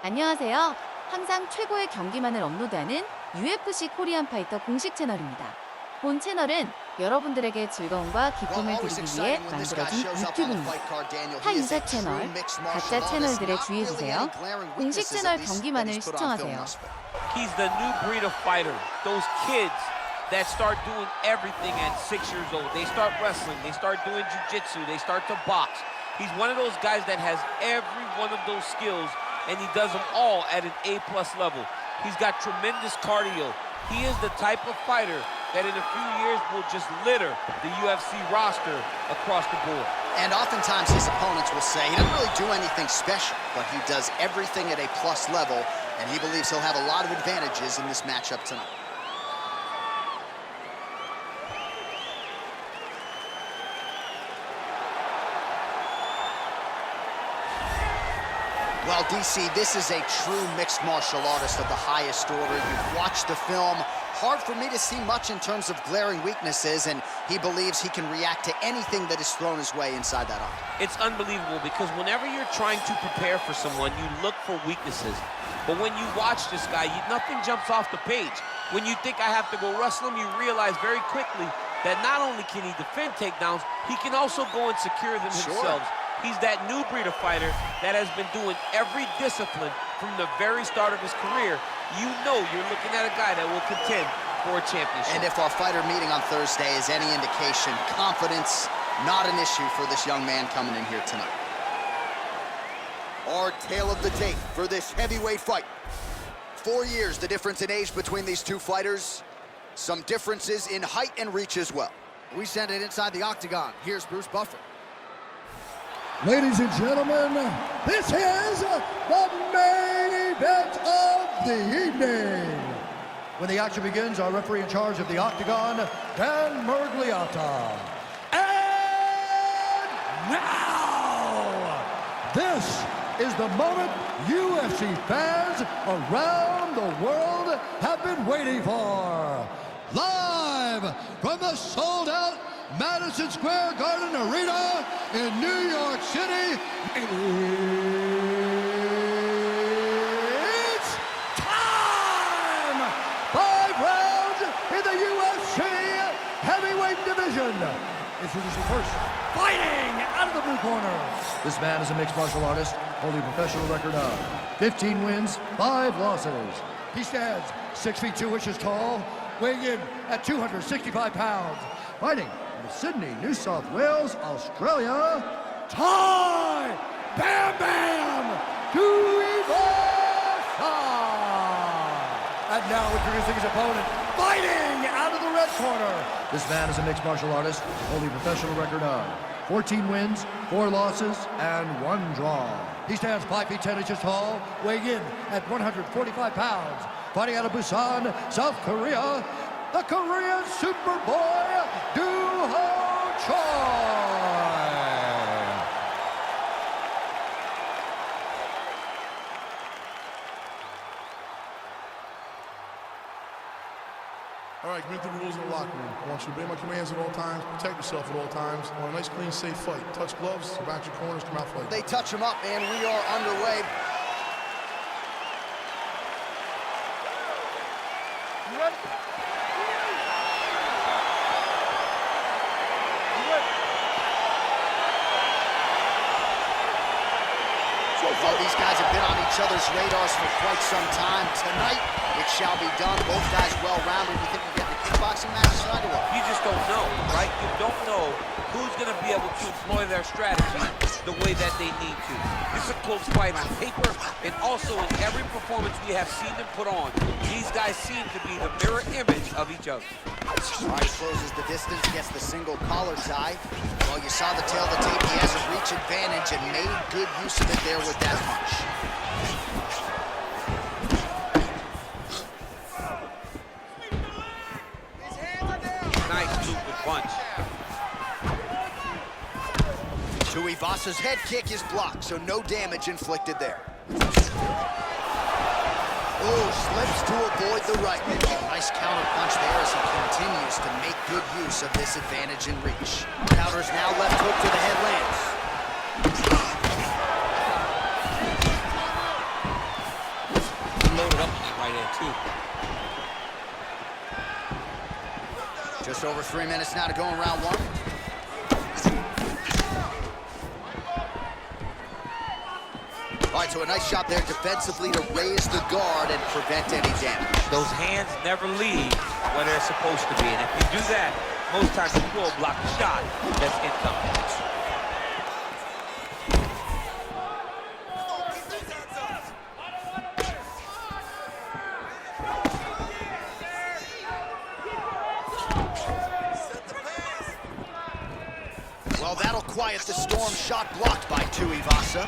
안녕하세요. 항상 최고의 경기만을 업로드하는 UFC 코리안파이터 공식 채널입니다. 본 채널은 여러분들에게 즐거움과 기쁨을 드리기 위해 만들어진 유튜브입니다. 타 인사 채널, 가짜 채널들에 주의해주세요. 공식 채널 경기만을 시청하세요. He's the new breed of fighter. Those kids that start doing everything at 6 years old. They start wrestling, they start doing jiu-jitsu, they start to box. He's one of those guys that has every one of those skills, and he does them all at an A+ level. He's got tremendous cardio. He is the type of fighter that in a few years will just litter the UFC roster across the board. And oftentimes his opponents will say he doesn't really do anything special, but he does everything at A+ level, and he believes he'll have a lot of advantages in this matchup tonight. Well, DC, this is a true mixed martial artist of the highest order. You've watched the film. Hard for me to see much in terms of glaring weaknesses, and he believes he can react to anything that is thrown his way inside that arm. It's unbelievable because whenever you're trying to prepare for someone, you look for weaknesses. But when you watch this guy, nothing jumps off the page. When you think I have to go wrestle him, you realize very quickly that not only can he defend takedowns, he can also go and secure them himself. He's that new breed of fighter that has been doing every discipline from the very start of his career. You know you're looking at a guy that will contend for a championship. And if our fighter meeting on Thursday is any indication, confidence, not an issue for this young man coming in here tonight. Our tale of the tape for this heavyweight fight. 4 years, the difference in age between these two fighters. Some differences in height and reach as well. We send it inside the octagon. Here's Bruce Buffer. Ladies and gentlemen, this is the main event of the evening. When the action begins, our referee in charge of the octagon, Dan Mergliata. And now, this is the moment UFC fans around the world have been waiting for. Live from the sold-out Madison Square Garden Arena in New York City. It's time! 5 rounds in the UFC heavyweight division. Introducing first, fighting out of the blue corner. This man is a mixed martial artist, holding a professional record of 15 wins, 5 losses. He stands 6 feet 2 inches tall, weighing in at 265 pounds. Fighting Sydney, New South Wales, Australia, Ty Bam Bam Tuivasa! And now introducing his opponent, fighting out of the red corner. This man is a mixed martial artist, holding a professional record of 14 wins, 4 losses, and 1 draw. He stands 5 feet 10 inches tall, weighing in at 145 pounds. Fighting out of Busan, South Korea, the Korean Superboy, Do-Ho Choi. All right, commit the rules in the locker room. I want you to obey my commands at all times, protect yourself at all times. I want a nice, clean, safe fight. Touch gloves, back your corners, come out fight. They touch him up, and we are underway. You ready? Well, these guys have been on each other's radars for quite some time. Tonight, it shall be done. Both guys well-rounded. You think we're getting a kickboxing match tonight or what? You just don't know, right? You don't know who's going to be able to employ their strategy the way that they need to. This is a close fight on paper, and also in every performance we have seen them put on. These guys seem to be the mirror image of each other. All right, closes the distance, gets the single collar tie. Well, you saw the tail of the tape. He has a reach advantage and made good use of it there with that punch. Nice stupid punch. Tuivasa's head kick is blocked, so no damage inflicted there. Oh, slips to avoid the right. Nice counter punch there as he continues to make good use of this advantage in reach. Counters now, left hook to the head lands. there, too. Just over 3 minutes now to go in round one. All right, so a nice shot there defensively to raise the guard and prevent any damage. Those hands never leave where they're supposed to be. And if you do that, most times you will block a shot that's incoming. Well, that'll quiet the storm. Shot blocked by Tuivasa.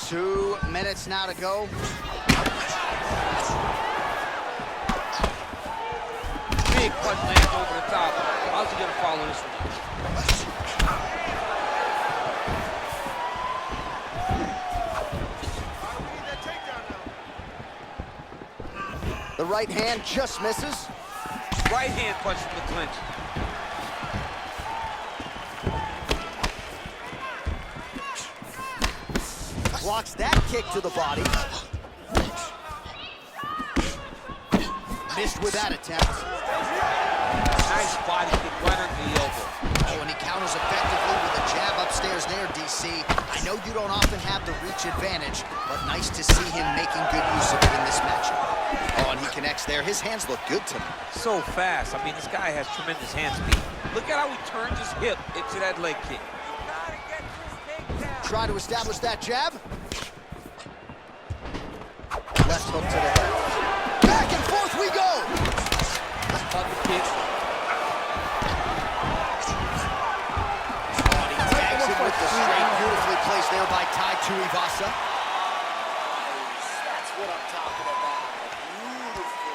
2 minutes now to go. Big punch lands over the top. How's he gonna follow this one? The right hand just misses. Right hand punch from the clinch. Blocks that kick to the body. Missed with that attempt. Nice body kick right under the elbow. Oh, and he counters effectively with a jab upstairs there, DC. I know you don't often have the reach advantage, but nice to see him making good use of it in this matchup. Oh, and he connects there. His hands look good to me. So fast. I mean, this guy has tremendous hand speed. Look at how he turns his hip into that leg kick. Try to establish that jab. Left hook to the head. Back and forth we go. Other kick. Oh, and he tags it with the straight. Beautifully placed there by Tai Tuivasa. That's what I'm talking about. Beautiful.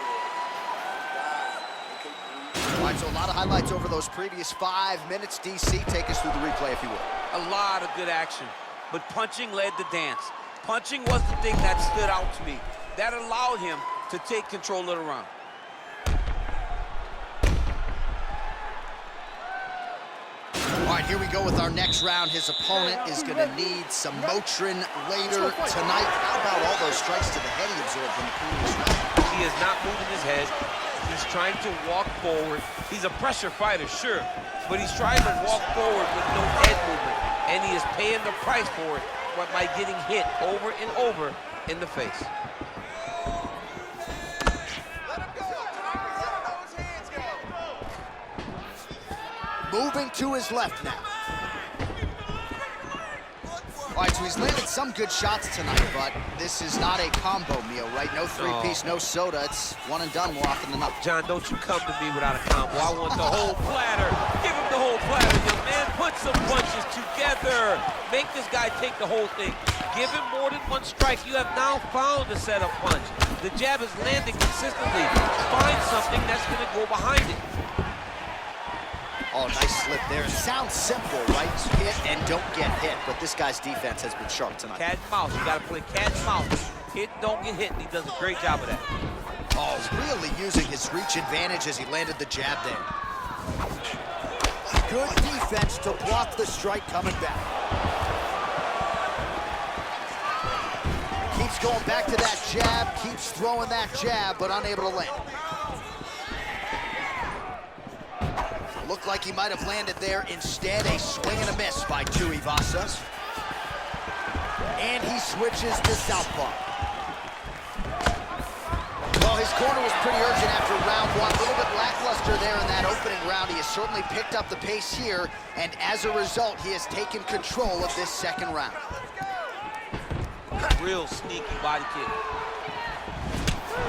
All right, so a lot of highlights over those previous 5 minutes. DC, take us through the replay if you will. A lot of good action, but punching led the dance. Punching was the thing that stood out to me. That allowed him to take control of the round. All right, here we go with our next round. His opponent is going to need some Motrin later tonight. How about all those strikes to the head he absorbed in the previous round? He is not moving his head. He's trying to walk forward. He's a pressure fighter, sure, but he's trying to walk forward with no head movement, and he is paying the price for it by getting hit over and over in the face. Moving to his left now. All right, so he's landed some good shots tonight, but this is not a combo meal, right? No three-piece, no soda. It's one and done more often than not. John, don't you come to me without a combo. I want the whole platter. Give him the whole platter, young man. Put some punches together. Make this guy take the whole thing. Give him more than one strike. You have now found a setup punch. The jab is landing consistently. Find something that's going to go behind it. Oh, nice slip there. Sounds simple, right? Hit and don't get hit, but this guy's defense has been sharp tonight. Cat and mouse. You got to play cat and mouse. Hit, don't get hit, and he does a great job of that. Oh, he's really using his reach advantage as he landed the jab there. Good defense to block the strike coming back. Keeps going back to that jab, keeps throwing that jab, but unable to land. Looked like he might have landed there. Instead, a swing and a miss by Tuivasa. And he switches to southpaw. Well, his corner was pretty urgent after round one. A little bit lackluster there in that opening round. He has certainly picked up the pace here, and as a result, he has taken control of this second round. Real sneaky body kick.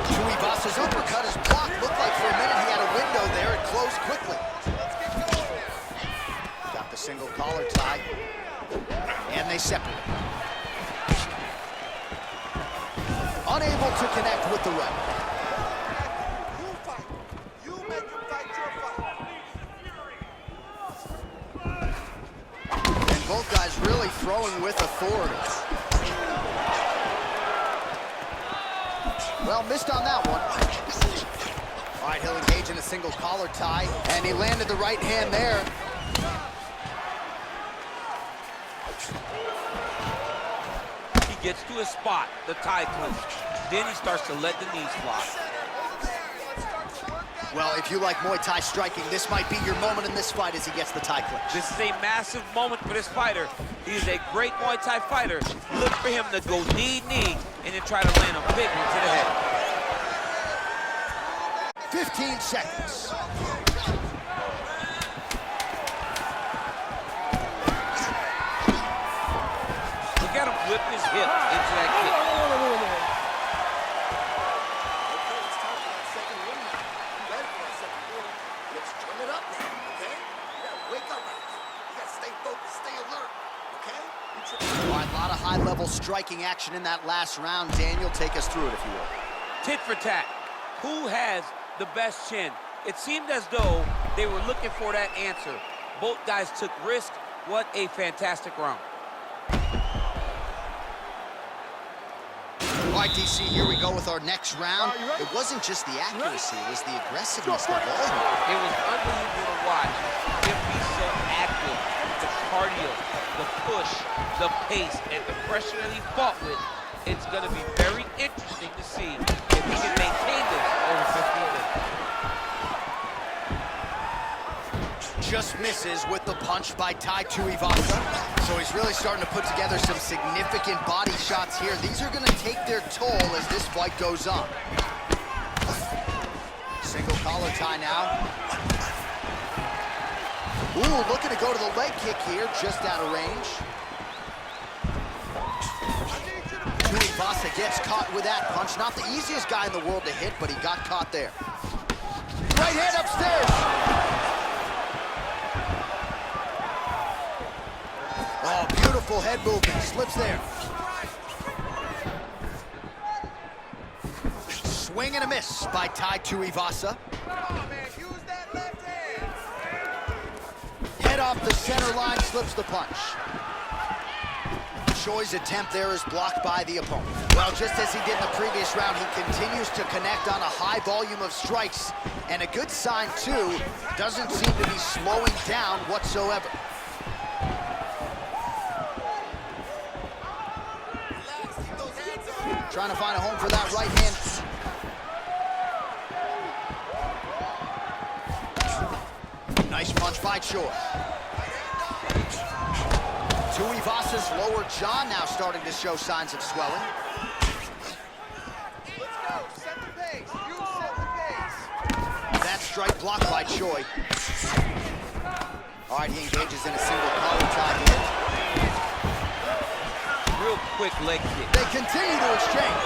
Tuivasa's uppercut is blocked. Looked like for a minute he had a window there. It closed quickly. Got the single collar tie, and they separate. Unable to connect with the right. You fight. You make him fight your fight. And both guys really throwing with authority. Well, missed on that one. All right, he'll engage in a single collar tie, and he landed the right hand there. He gets to his spot, the tie clinch. Then he starts to let the knees fly. Well, if you like Muay Thai striking, this might be your moment in this fight as he gets the tie clinch. This is a massive moment for this fighter. He is a great Muay Thai fighter. Look for him to go knee, and then try to land a big one to the head. 15 seconds. Look at him whip his hip into that kick. All right, a lot of high-level striking action in that last round. Daniel, take us through it, if you will. Tit for tat. Who has the best chin? It seemed as though they were looking for that answer. Both guys took risk. What a fantastic round. All right, DC, here we go with our next round. It wasn't just the accuracy, it was the aggressiveness of all of it. It was unbelievable to watch him be so active. The cardio, the push, the pace, and the pressure that he fought with. It's going to be very interesting to see if he can maintain this over 15 minutes. Just misses with the punch by tuiba싸. So he's really starting to put together some significant body shots here. These are going to take their toll as this fight goes on. Single collar tie now. Ooh, looking to go to the leg kick here, just out of range. Tuiba싸 gets caught with that punch. Not the easiest guy in the world to hit, but he got caught there. Right hand upstairs. Oh, beautiful head movement. Slips there. Swing and a miss by tuiba싸. Head off the center line, slips the punch. Choi's attempt there is blocked by the opponent. Well, just as he did in the previous round, he continues to connect on a high volume of strikes. And a good sign, too, doesn't seem to be slowing down whatsoever. Trying to find a home for that right hand. Nice punch by Choi. Tuibasa's lower jaw now starting to show signs of swelling. That strike blocked by Choi. All right, he engages in a single collar tie here. Real quick leg kick. They continue to exchange.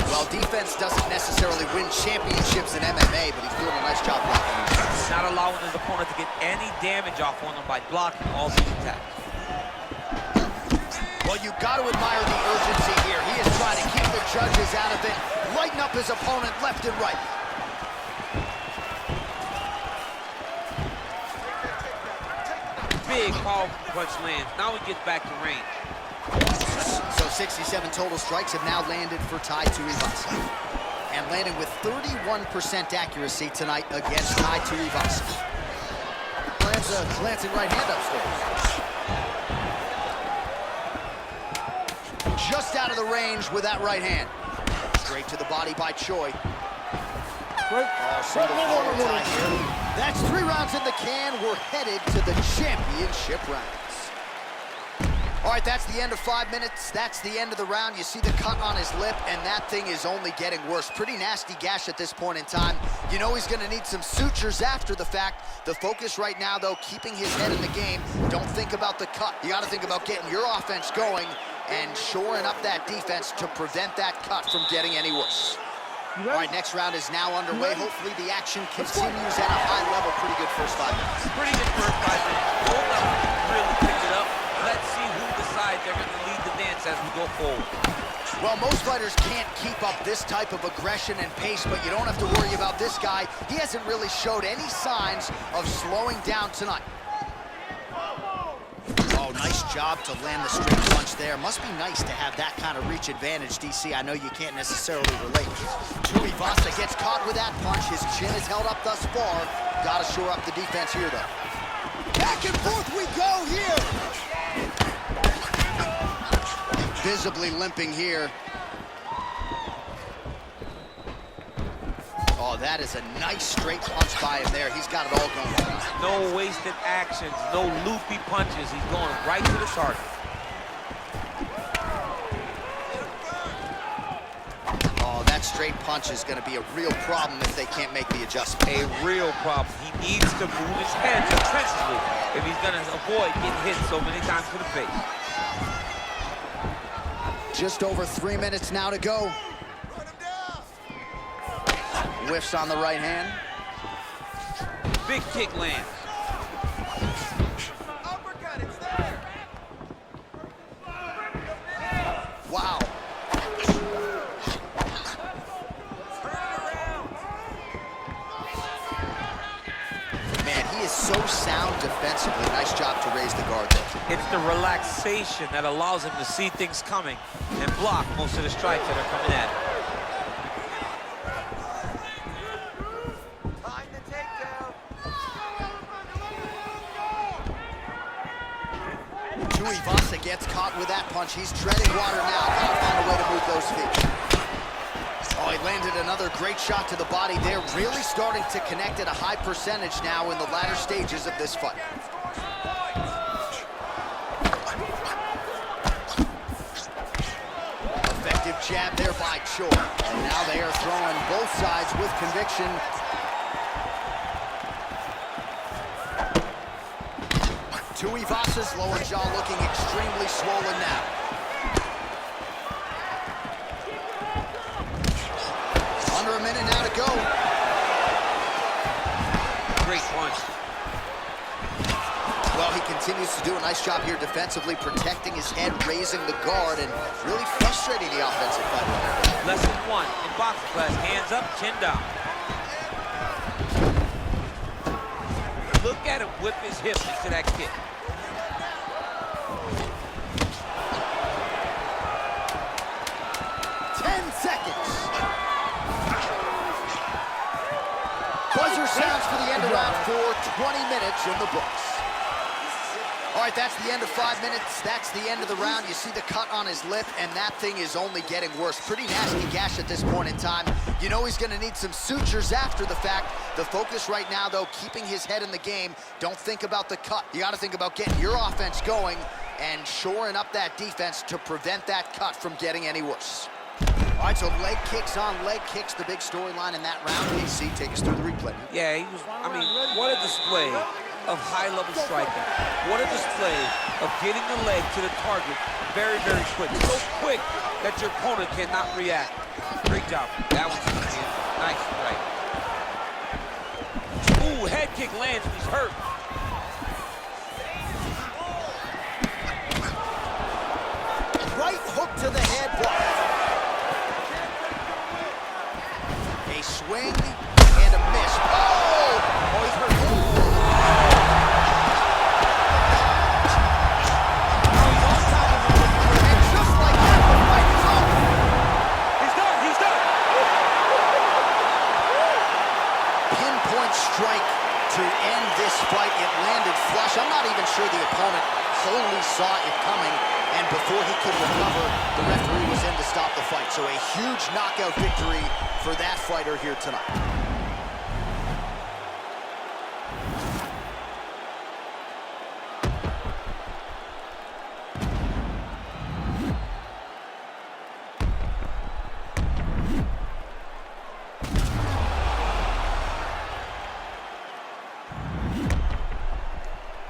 Well, defense doesn't necessarily win championships in MMA, but he's doing a nice job blocking. Not allowing his opponent to get any damage off on him by blocking all these attacks. Well, you got to admire the urgency here. He is trying to keep the judges out of it, lighten up his opponent left and right. Big, powerful punch lands. Now he gets back to range. So 67 total strikes have now landed for tuiba싸. And landing with 31% accuracy tonight against tuiba싸. Lands a glancing right hand upstairs. Just out of the range with that right hand. Straight to the body by Choi. Oh, single collar tie here. That's 3 rounds in the can. We're headed to the championship rounds. All right, that's the end of 5 minutes. That's the end of the round. You see the cut on his lip, and that thing is only getting worse. Pretty nasty gash at this point in time. You know he's going to need some sutures after the fact. The focus right now, though, keeping his head in the game. Don't think about the cut. You got to think about getting your offense going and shoring up that defense to prevent that cut from getting any worse. All right, next round is now underway. Hopefully the action continues at a high level. Pretty good first 5 minutes. Pretty good first 5 minutes. Both of them really picked it up. Let's see who decides they're going to lead the dance as we go forward. Well, most fighters can't keep up this type of aggression and pace, but you don't have to worry about this guy. He hasn't really showed any signs of slowing down tonight. Oh, nice job to land the straight punch there. Must be nice to have that kind of reach advantage, DC. I know you can't necessarily relate. Tuivasa gets caught with that punch. His chin is held up thus far. Got to shore up the defense here, though. Back and forth we go here. Visibly limping here. Oh, that is a nice straight punch by him there. He's got it all going on. No wasted actions, no loopy punches. He's going right to the target. Oh, that straight punch is going to be a real problem if they can't make the adjustment. A real problem. He needs to move his head defensively if he's going to avoid getting hit so many times to the face. Just over 3 minutes now to go. Whiffs on the right hand. Big kick lands. Uppercut, it's there. Wow. Man, he is so sound defensively. Nice job to raise the guard there. It's the relaxation that allows him to see things coming and block most of the strikes that are coming at him. Time to take down. Tuivasa gets caught with that punch. He's treading water now. Gotta find a way to move those feet. Oh, he landed another great shot to the body. They're really starting to connect at a high percentage now in the latter stages of this fight. Effective jab there by Choi. And now they are throwing both sides with conviction. Tuivasa's lower jaw looking extremely swollen now. Under a minute now to go. Great punch. Well, he continues to do a nice job here defensively, protecting his head, raising the guard, and really frustrating the offensive fighter. Lesson 1 in boxing class, hands up, chin down. Look at him whip his hips into that kick. Buzzer sounds for the end of round 4, 20 minutes in the books. All right, that's the end of 5 minutes. That's the end of the round. You see the cut on his lip, and that thing is only getting worse. Pretty nasty gash at this point in time. You know he's going to need some sutures after the fact. The focus right now, though, keeping his head in the game. Don't think about the cut. You got to think about getting your offense going and shoring up that defense to prevent that cut from getting any worse. All right, so leg kicks on leg kicks, the big storyline in that round. AC, take us through the replay. Yeah, he was, I mean, what a display of high-level striking. What a display of getting the leg to the target very, very quick. So quick that your opponent cannot react. Great job. That was nice strike. Ooh, head kick lands and he's hurt. Right hook to the head block. A swing and a miss. Oh! Oh, he's hurt. Now he's on top of him. And just like that, the fight is over. He's done. He's done. Pinpoint strike to end this fight. It landed flush. I'm not even sure the opponent wholly saw it coming. And before he could recover, the referee was in to stop the fight. So a huge knockout victory for that fighter here tonight.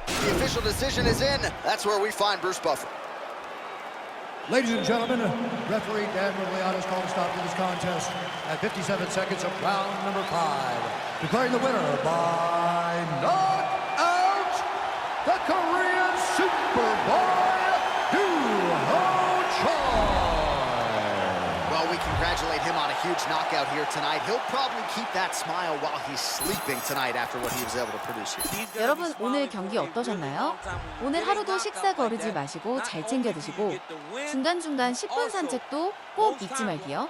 The official decision is in. That's where we find Bruce Buffer. Ladies and gentlemen, referee Dan Rugliano's called a stop to this contest at 57 seconds of round number 5. Declaring the winner by knockout, the Korean Superboy, Doo Ho Choi. Well, we congratulate congratulate him on a huge knockout here tonight. He'll probably keep that smile while he's sleeping tonight after what he was able to produce here. 여러분 오늘 경기 어떠셨나요? 오늘 하루도 식사 거르지 마시고 잘 챙겨 드시고 중간중간 10분 산책도 꼭 잊지 말기요.